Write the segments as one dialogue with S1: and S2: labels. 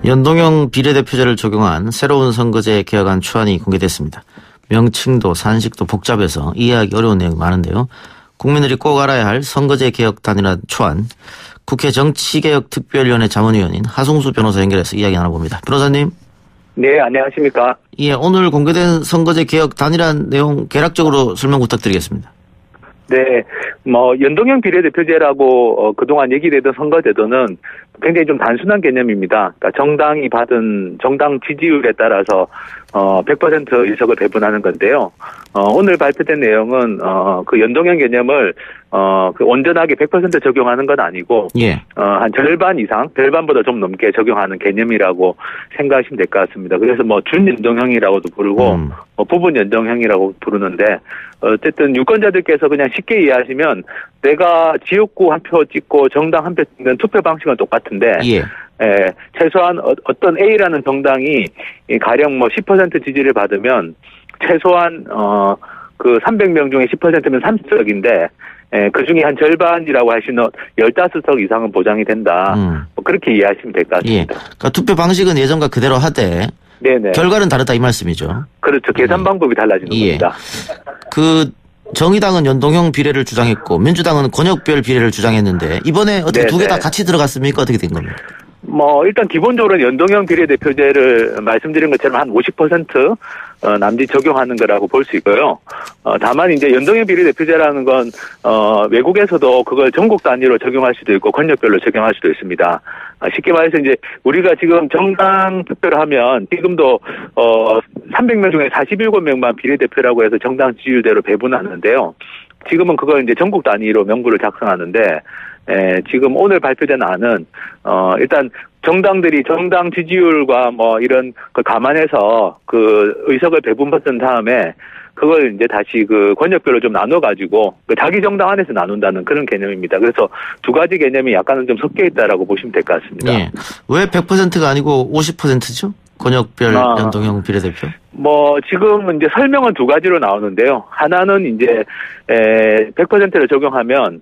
S1: 연동형 비례대표제를 적용한 새로운 선거제 개혁안 초안이 공개됐습니다. 명칭도 산식도 복잡해서 이해하기 어려운 내용이 많은데요. 국민들이 꼭 알아야 할 선거제 개혁 단일화 초안, 국회 정치개혁특별위원회 자문위원인 하승수 변호사 연결해서 이야기 나눠봅니다. 변호사님.
S2: 네, 안녕하십니까.
S1: 예, 오늘 공개된 선거제 개혁 단일화 내용 개략적으로 설명 부탁드리겠습니다.
S2: 네, 연동형 비례대표제라고 그동안 얘기되던 선거제도는 굉장히 좀 단순한 개념입니다. 그러니까 정당이 받은 정당 지지율에 따라서 100% 의석을 배분하는 건데요. 오늘 발표된 내용은 그 연동형 개념을 그 온전하게 100% 적용하는 건 아니고
S1: 예.
S2: 한 절반 이상, 절반보다 좀 넘게 적용하는 개념이라고 생각하시면 될 것 같습니다. 그래서 준연동형이라고도 부르고 부분 연동형이라고 부르는데 어쨌든 유권자들께서 그냥 쉽게 이해하시면 내가 지역구 한 표 찍고 정당 한 표 찍는 투표 방식은 똑같은데
S1: 예.
S2: 최소한 어떤 A라는 정당이 가령 10% 지지를 받으면 최소한 그 300명 중에 10%면 30석인데 그 중에 한 절반이라고 하시는 15석 이상은 보장이 된다. 그렇게 이해하시면 될 것 같습니다.
S1: 예. 그러니까 투표 방식은 예전과 그대로 하되
S2: 네네.
S1: 결과는 다르다 이 말씀이죠.
S2: 그렇죠. 계산 방법이 달라지는 겁니다.
S1: 그 정의당은 연동형 비례를 주장했고 민주당은 권역별 비례를 주장했는데 이번에 어떻게 두 개 다 같이 들어갔습니까? 어떻게 된 겁니까?
S2: 일단 기본적으로는 연동형 비례대표제를 말씀드린 것처럼 한 50% 남짓 적용하는 거라고 볼 수 있고요. 다만 이제 연동형 비례대표제라는 건 외국에서도 그걸 전국 단위로 적용할 수도 있고 권역별로 적용할 수도 있습니다. 쉽게 말해서 이제 우리가 지금 정당 투표를 하면 지금도 300명 중에 47명만 비례대표라고 해서 정당 지지율대로 배분하는데요. 지금은 그걸 이제 전국 단위로 명부를 작성하는데 지금 오늘 발표된 안은 일단 정당들이 정당 지지율과 이런 걸 감안해서 그 의석을 배분받은 다음에 그걸 이제 다시 그 권역별로 좀 나눠가지고 자기 정당 안에서 나눈다는 그런 개념입니다. 그래서 두 가지 개념이 약간은 좀 섞여 있다라고 보시면 될 것 같습니다.
S1: 예. 왜 100%가 아니고 50%죠? 권역별 연동형 비례대표?
S2: 지금 이제 설명은 두 가지로 나오는데요. 하나는 이제 100%를 적용하면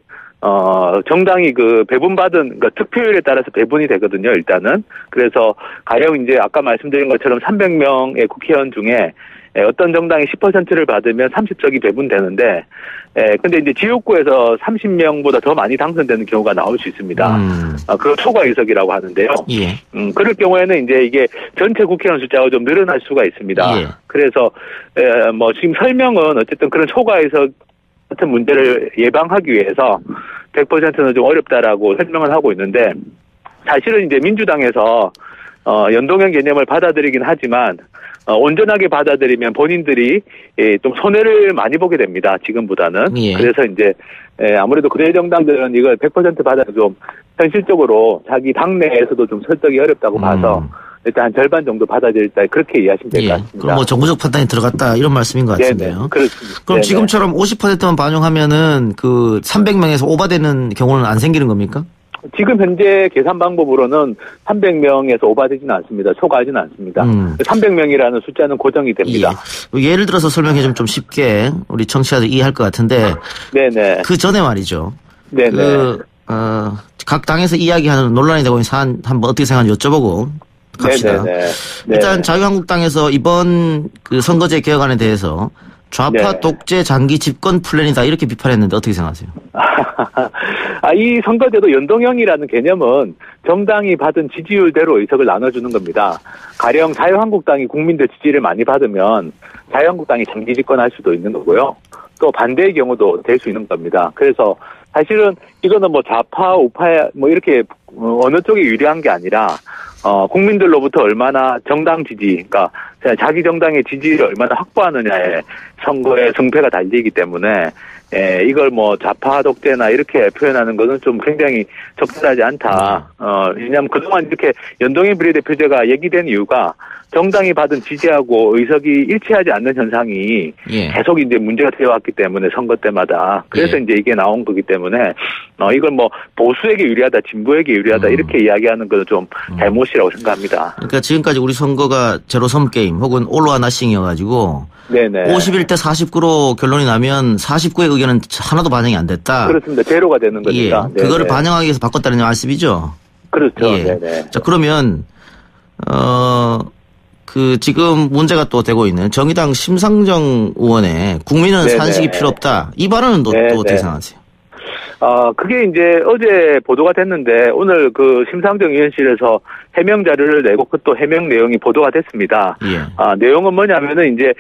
S2: 정당이 그 배분받은, 그러니까 득표율에 따라서 배분이 되거든요, 일단은. 그래서 가령 이제 아까 말씀드린 것처럼 300명의 국회의원 중에 어떤 정당이 10%를 받으면 30석이 배분되는데, 근데 이제 지역구에서 30명보다 더 많이 당선되는 경우가 나올 수 있습니다. 그걸 초과 의석이라고 하는데요.
S1: 예.
S2: 그럴 경우에는 이제 이게 전체 국회의원 숫자가 좀 늘어날 수가 있습니다.
S1: 예.
S2: 그래서, 지금 설명은 어쨌든 그런 초과 의석 같은 문제를 예방하기 위해서 100%는 좀 어렵다라고 설명을 하고 있는데 사실은 이제 민주당에서 연동형 개념을 받아들이긴 하지만 온전하게 받아들이면 본인들이 좀 손해를 많이 보게 됩니다. 지금보다는.
S1: 예.
S2: 그래서 이제 아무래도 그대 정당들은 이걸 100% 받아서 좀 현실적으로 자기 당내에서도 좀 설득이 어렵다고 봐서 일단 한 절반 정도 받아들일다 그렇게 이해하시면 될 것 같습니다.
S1: 그럼 정부적 판단이 들어갔다 이런 말씀인 것 같은데요.
S2: 네네, 그렇습니다.
S1: 그럼
S2: 네네.
S1: 지금처럼 50%만 반영하면은 그 300명에서 오바되는 경우는 안 생기는 겁니까?
S2: 지금 현재 계산 방법으로는 300명에서 오바되지는 않습니다. 초과하지는 않습니다. 300명이라는 숫자는 고정이 됩니다.
S1: 예. 예를 들어서 설명해 주면 좀 쉽게 우리 청취자들 이해할 것 같은데 네네. 그 전에 말이죠.
S2: 네네.
S1: 각 당에서 이야기하는 논란이 되고 있는 사안 한번 어떻게 생각하는지 여쭤보고 갑시다.
S2: 네네네.
S1: 일단 자유한국당에서 이번 그 선거제 개혁안에 대해서 좌파 독재 장기 집권 플랜이다 이렇게 비판했는데 어떻게 생각하세요?
S2: 이 선거제도 연동형이라는 개념은 정당이 받은 지지율대로 의석을 나눠주는 겁니다. 가령 자유한국당이 국민들 지지를 많이 받으면 자유한국당이 장기 집권할 수도 있는 거고요. 또 반대의 경우도 될 수 있는 겁니다. 그래서 사실은 이거는 좌파, 우파 이렇게 어느 쪽에 유리한 게 아니라 국민들로부터 얼마나 정당 지지, 그러니까 자기 정당의 지지를 얼마나 확보하느냐에 선거의 승패가 달리기 때문에 이걸 좌파 독재나 이렇게 표현하는 것은 좀 굉장히 적절하지 않다. 왜냐하면 그동안 이렇게 연동형 비례대표제가 얘기된 이유가 정당이 받은 지지하고 의석이 일치하지 않는 현상이 계속 이제 문제가 되어왔기 때문에 선거 때마다 그래서 이제 이게 나온 거기 때문에 이걸 보수에게 유리하다, 진보에게 유리하다 이렇게 이야기하는 것은 좀 잘못이라고 생각합니다.
S1: 그러니까 지금까지 우리 선거가 제로섬 게임 혹은 올로와 나싱이어가지고
S2: 네네.
S1: 51대 49로 결론이 나면 49의 의견은 하나도 반영이 안 됐다.
S2: 그렇습니다. 제로가 되는 거니까.
S1: 그거를 반영하기 위해서 바꿨다는 말씀이죠.
S2: 그렇죠.
S1: 네네. 자, 그러면 지금 문제가 또 되고 있는 정의당 심상정 의원의 국민은
S2: 네네.
S1: 산식이 필요 없다. 이 발언은 또 어떻게 생각하세요?
S2: 그게 이제 어제 보도가 됐는데 오늘 그 심상정 의원실에서 해명 자료를 내고 그 해명 내용이 보도가 됐습니다.
S1: 예.
S2: 내용은 뭐냐면은 이제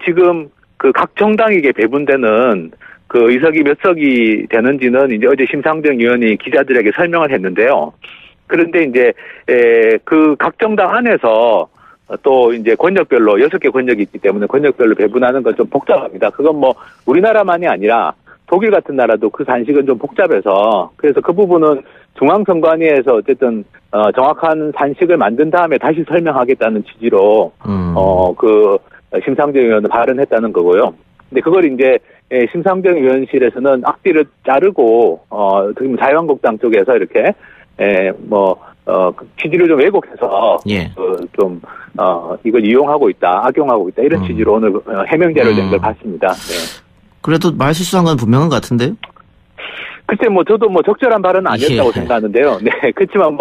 S2: 지금 그 각 정당에게 배분되는 그 의석이 몇 석이 되는지는 이제 어제 심상정 의원이 기자들에게 설명을 했는데요. 그런데 이제 그 각 정당 안에서 또 이제 권역별로 6개 권역이 있기 때문에 권역별로 배분하는 건 좀 복잡합니다. 그건 뭐 우리나라만이 아니라 독일 같은 나라도 그 산식은 좀 복잡해서 그래서 그 부분은 중앙선관위에서 어쨌든 정확한 산식을 만든 다음에 다시 설명하겠다는 취지로 그 심상정 의원은 발언했다는 거고요. 근데 그걸 이제 심상정 의원실에서는 앞뒤를 자르고 지금 자유한국당 쪽에서 이렇게 취지를 좀 왜곡해서
S1: 예.
S2: 이걸 이용하고 있다, 악용하고 있다 이런 취지로 오늘 해명자를 낸 걸 봤습니다. 네.
S1: 그래도 말 실수한 건 분명한 것 같은데요?
S2: 글쎄, 저도 적절한 발언은 아니었다고 생각하는데요. 네, 그렇지만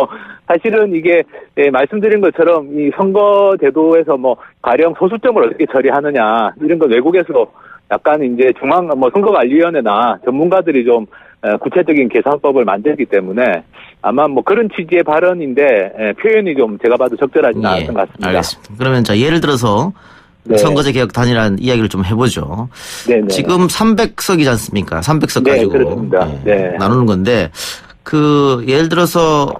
S2: 사실은 이게, 말씀드린 것처럼 이 선거제도에서 가령 소수점을 어떻게 처리하느냐, 이런 건 외국에서 약간 이제 선거관리위원회나 전문가들이 좀 구체적인 계산법을 만들기 때문에 아마 그런 취지의 발언인데, 표현이 좀 제가 봐도 적절하지는 않았던 것 같습니다.
S1: 알겠습니다. 그러면 예를 들어서
S2: 네.
S1: 선거제 개혁 단일화는 이야기를 좀 해보죠.
S2: 네네.
S1: 지금 300석이지 않습니까? 300석 가지고
S2: 그렇습니다. 네.
S1: 나누는 건데 예를 들어서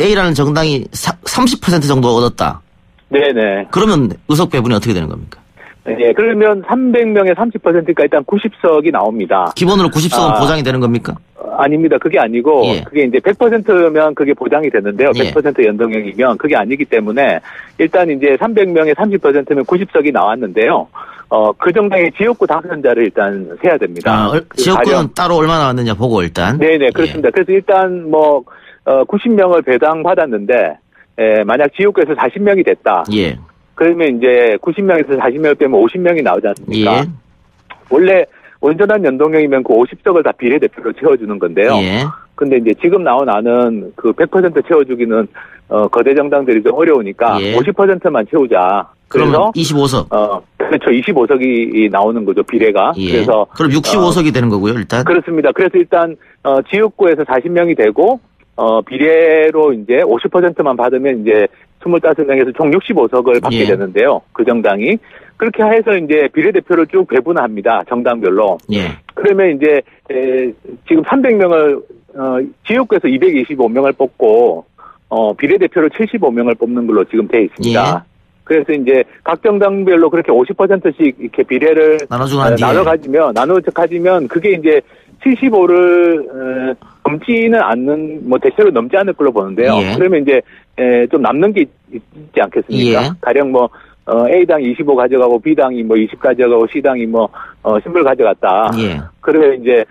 S1: A라는 정당이 30% 정도 얻었다.
S2: 네네.
S1: 그러면 의석 배분이 어떻게 되는 겁니까?
S2: 네, 그러면 300명의 30%가 일단 90석이 나옵니다.
S1: 기본으로 90석은 보장이 되는 겁니까?
S2: 아닙니다. 그게 아니고,
S1: 예.
S2: 그게 이제 100%면 그게 보장이 되는데요.
S1: 예.
S2: 100% 연동형이면 그게 아니기 때문에, 일단 이제 300명의 30%면 90석이 나왔는데요. 그 정당의 지역구 당선자를 일단 세야 됩니다.
S1: 지역구는 따로 얼마 나왔느냐 보고 일단.
S2: 네네, 그렇습니다. 그래서 일단 90명을 배당받았는데, 만약 지역구에서 40명이 됐다.
S1: 예.
S2: 그러면 이제 90명에서 40명을 빼면 50명이 나오지 않습니까?
S1: 예.
S2: 원래 온전한 연동형이면 그 50석을 다 비례대표로 채워주는 건데요.
S1: 예.
S2: 근데 이제 지금 나온 안은 그 100% 채워주기는 거대 정당들이 좀 어려우니까
S1: 예.
S2: 50%만 채우자.
S1: 그러면 25석.
S2: 그렇죠. 25석이 나오는 거죠, 비례가.
S1: 예.
S2: 그래서
S1: 그럼 65석이 되는 거고요, 일단.
S2: 그렇습니다. 그래서 일단 지역구에서 40명이 되고 비례로 이제 50%만 받으면 이제 25명에서 총 65석을 받게
S1: 예.
S2: 되는데요. 그 정당이. 그렇게 해서 이제 비례대표를 쭉 배분합니다. 정당별로.
S1: 예.
S2: 그러면 이제 지금 300명을 지역구에서 225명을 뽑고 비례대표를 75명을 뽑는 걸로 지금 돼 있습니다.
S1: 예.
S2: 그래서 이제 각 정당별로 그렇게 50%씩 이렇게 비례를 나눠 가지면 그게 이제 75를 넘지는 않는 대체로 넘지 않을 걸로 보는데요.
S1: 예.
S2: 그러면 이제 좀 남는 게 있지 않겠습니까?
S1: 예.
S2: 가령 A당이 25 가져가고 B당이 20 가져가고 C당이 10을 가져갔다.
S1: 예.
S2: 그러면 이제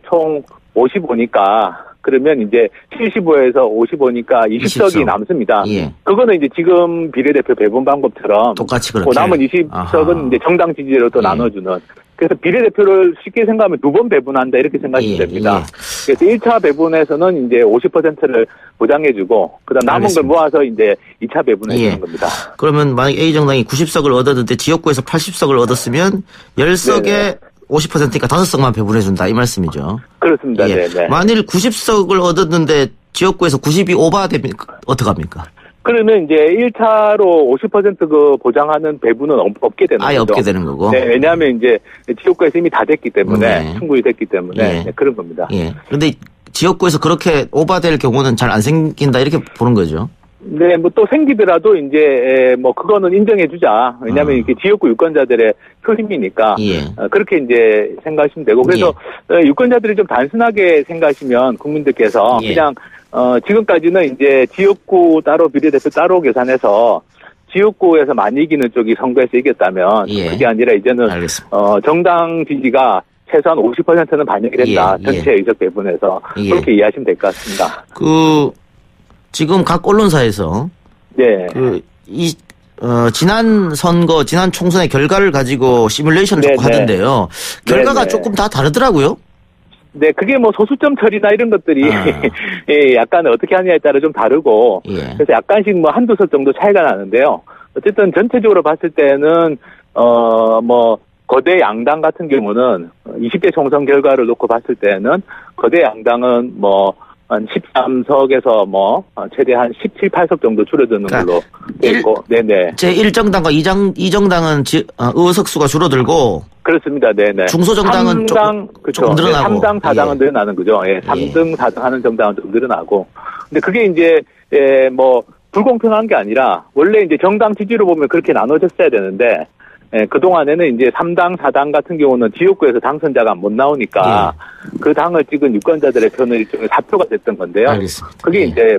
S2: 총 55니까 그러면 이제 75에서 55니까 20석이 남습니다.
S1: 예.
S2: 그거는 이제 지금 비례대표 배분 방법처럼
S1: 똑같이 그렇게.
S2: 남은 20석은 이제 정당 지지로 또
S1: 예.
S2: 나눠주는. 그래서 비례대표를 쉽게 생각하면 2번 배분한다 이렇게 생각하시면 됩니다.
S1: 예.
S2: 그래서 1차 배분에서는 이제 50%를 보장해주고 그다음 남은
S1: 알겠습니다.
S2: 걸 모아서 이제 2차 배분해주는 겁니다.
S1: 그러면 만약 A 정당이 90석을 얻었는데 지역구에서 80석을 얻었으면 10석에
S2: 네네.
S1: 50%니까 5석만 배분해준다 이 말씀이죠.
S2: 그렇습니다.
S1: 예.
S2: 네네.
S1: 만일 90석을 얻었는데 지역구에서 90이 오버되면 어떡합니까?
S2: 그러면 이제 1차로 50% 보장하는 배분은 없게 되는
S1: 아예
S2: 거죠.
S1: 없게 되는 거고.
S2: 네, 왜냐하면 이제 지역구에서 이미 다 됐기 때문에
S1: 네.
S2: 충분히 됐기 때문에
S1: 예.
S2: 네, 그런 겁니다.
S1: 예. 그런데 지역구에서 그렇게 오버될 경우는 잘 안 생긴다 이렇게 보는 거죠.
S2: 네, 또 생기더라도 이제 그거는 인정해주자. 왜냐하면 이게 지역구 유권자들의 표심이니까
S1: 예.
S2: 그렇게 이제 생각하시면 되고 그래서 유권자들이 좀 단순하게 생각하시면 국민들께서
S1: 예.
S2: 그냥 지금까지는 이제 지역구 따로 비례대표 따로 계산해서 지역구에서 많이 이기는 쪽이 선거에서 이겼다면
S1: 예.
S2: 그게 아니라 이제는
S1: 알겠습니다.
S2: 정당 지지가 최소한 50%는 반영이 된다.
S1: 예.
S2: 전체 의석 배분에서
S1: 예.
S2: 그렇게 이해하시면 될 것 같습니다.
S1: 지금 각 언론사에서
S2: 네.
S1: 지난 선거, 지난 총선의 결과를 가지고 시뮬레이션을 자꾸
S2: 네네.
S1: 하던데요. 결과가
S2: 네네.
S1: 조금 다 다르더라고요.
S2: 네, 그게 뭐 소수점 처리나 이런 것들이 예, 약간 어떻게 하냐에 따라 좀 다르고
S1: 예.
S2: 그래서 약간씩 뭐 한두 석 정도 차이가 나는데요. 어쨌든 전체적으로 봤을 때는 뭐 거대 양당 같은 경우는 20대 총선 결과를 놓고 봤을 때는 거대 양당은 뭐 한 13석에서 뭐 최대한 17, 8석 정도 줄어드는 걸로 돼 있고, 네네.
S1: 제1정당과 2정당은 의석 수가 줄어들고
S2: 그렇습니다. 네네.
S1: 중소정당은
S2: 3당, 그렇죠.
S1: 조금 늘어나고.
S2: 3당, 4당은
S1: 예.
S2: 늘어나는 거죠. 예, 3등, 4등 하는 정당은 좀 늘어나고. 근데 그게 이제, 뭐, 불공평한 게 아니라, 원래 이제 정당 지지로 보면 그렇게 나눠졌어야 되는데, 그동안에는 이제 3당, 4당 같은 경우는 지역구에서 당선자가 못 나오니까, 그 당을 찍은 유권자들의 표는 일종의 사표가 됐던 건데요.
S1: 알겠습니다.
S2: 그게 이제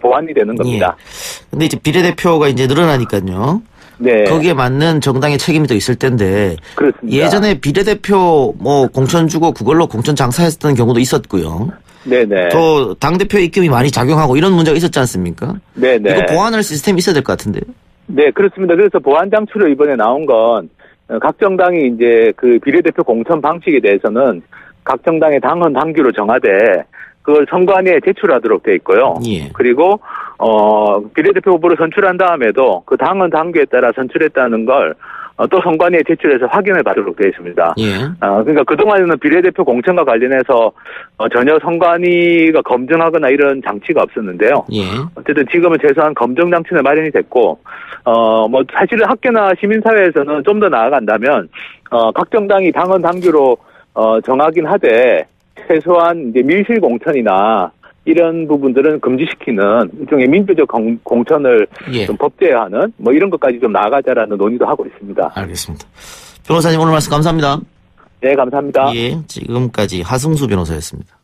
S2: 보완이 되는 겁니다.
S1: 근데 이제 비례대표가 이제 늘어나니까요.
S2: 네.
S1: 거기에 맞는 정당의 책임이 또 있을 텐데.
S2: 그렇습니다.
S1: 예전에 비례대표 뭐 공천 주고 그걸로 공천 장사했던 경우도 있었고요.
S2: 네네.
S1: 또 당대표 입김이 많이 작용하고 이런 문제가 있었지 않습니까?
S2: 네네.
S1: 이거 보완할 시스템이 있어야 될 것 같은데요.
S2: 네, 그렇습니다. 그래서 보완장치로 이번에 나온 건 각 정당이 이제 그 비례대표 공천 방식에 대해서는 각 정당의 당헌 당규로 정하되 그걸 선관위에 제출하도록 돼 있고요.
S1: 예.
S2: 그리고 비례대표 후보를 선출한 다음에도 그 당헌 당규에 따라 선출했다는 걸 또 선관위에 제출해서 확인을 받도록 되어 있습니다.
S1: 예.
S2: 그러니까 그동안에는 비례대표 공천과 관련해서 전혀 선관위가 검증하거나 이런 장치가 없었는데요.
S1: 예.
S2: 어쨌든 지금은 최소한 검증 장치는 마련이 됐고, 뭐 사실은 학교나 시민사회에서는 좀 더 나아간다면, 각 정당이 당헌 당규로 정하긴 하되 최소한 이제 밀실 공천이나 이런 부분들은 금지시키는 일종의 민주적 공천을
S1: 예.
S2: 좀 법제화하는 뭐 이런 것까지 좀 나아가자라는 논의도 하고 있습니다.
S1: 알겠습니다. 변호사님 오늘 말씀 감사합니다.
S2: 네, 감사합니다.
S1: 예. 지금까지 하승수 변호사였습니다.